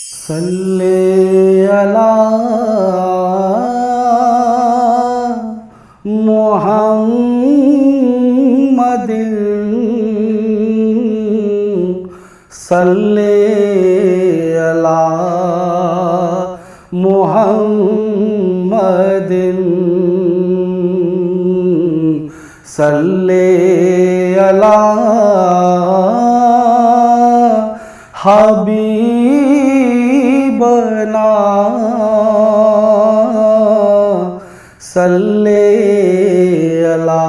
सल्ले अला मुहम्मदिन सल्ले अला मुहम्मदिन सल्ले अला हबीबना सल्ले अला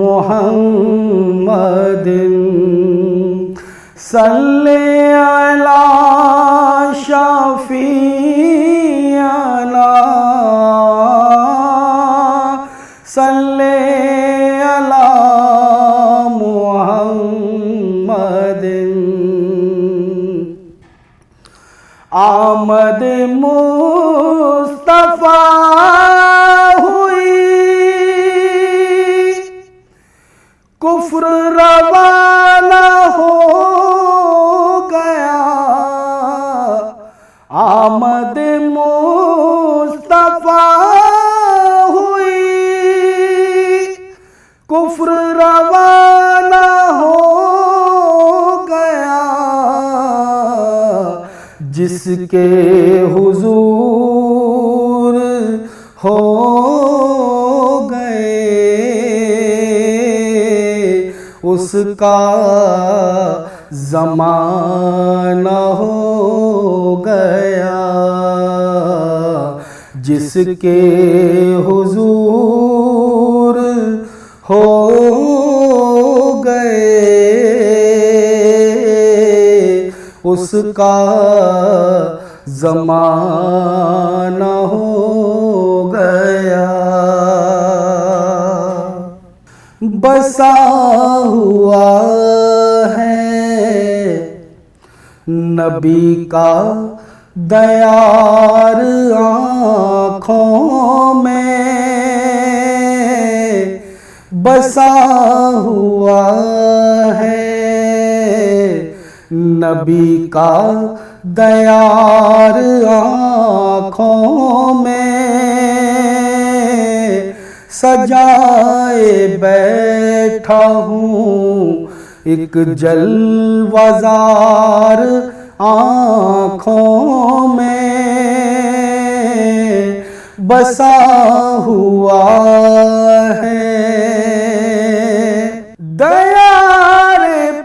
मुहम्मदिन सल्ले अला शफीअना सल्ले अला मुहम्मदिन आमद मुस्तफा हुई कुफ्र रवाना हो गया। आमद मुस्तफा हुई कुफ्र रवाना हो गया। जिसके हुजूर हो गए उसका ज़माना हो गया। जिसके हुजूर हो गए उसका ज़माना हो गया। बसा हुआ है नबी का दयार आँखों में बसा हुआ है नबी का दयार आँखों में सजाए बैठा हूँ एक जलवाज़ार आँखों में बसा हुआ है। दयार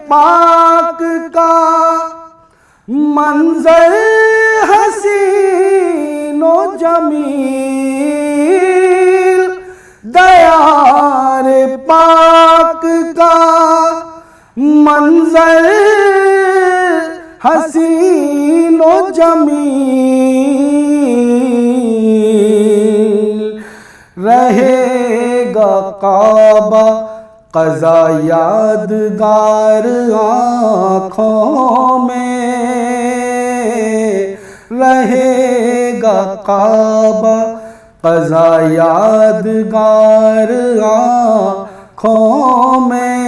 पाक का मंजर हसीनो जमील दयार पाक का मंजर हसीनो जमील रहेगा काबा क़ज़ा यादगार आँखों में रहेगा काबा क़ज़ा यादगार आँखों में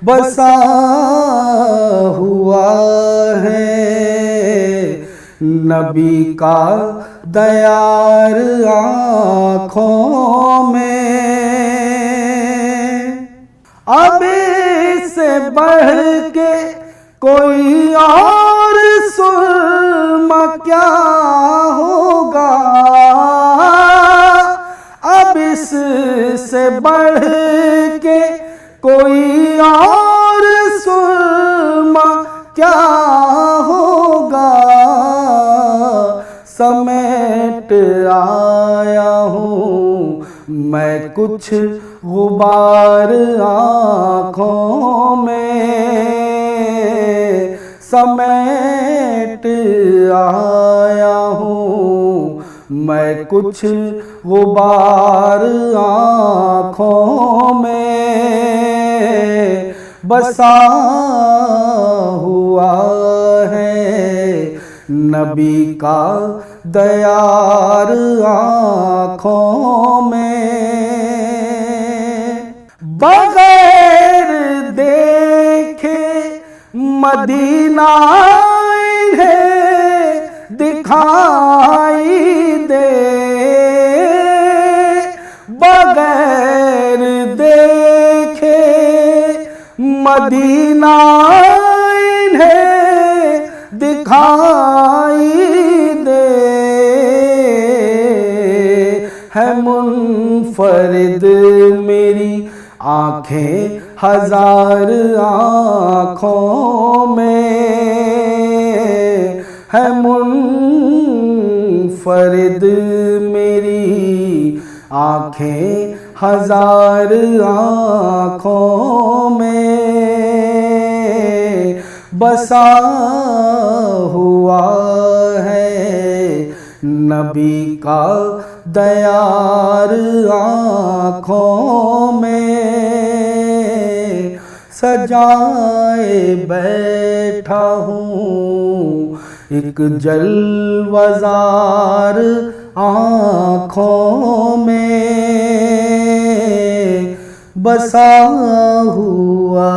बसा हुआ है नबी का दयार आँखों में। अब इससे बढ़ के कोई और सुरमा क्या होगा। अब इससे बढ़ के कोई और सुरमा क्या होगा। समेट आया हूँ मैं कुछ गुबार आँखों में समेट आया हूँ मैं कुछ गुबार आँखों में बसा हुआ है नबी का दयार आँखों में। बगैर देखे मदीना इन्हें दिखाई दे, बगैर देखे मदीना इन्हें दिखाई दे। है मुनफरिद मेरी आँखें हजार आँखों में, है मुनफरिद मेरी आँखें हजार आँखों में। बसा हुआ है नबी का दयार आँखों में, सजाए बैठा हूँ एक जलवज़ार आँखों में, बसा हुआ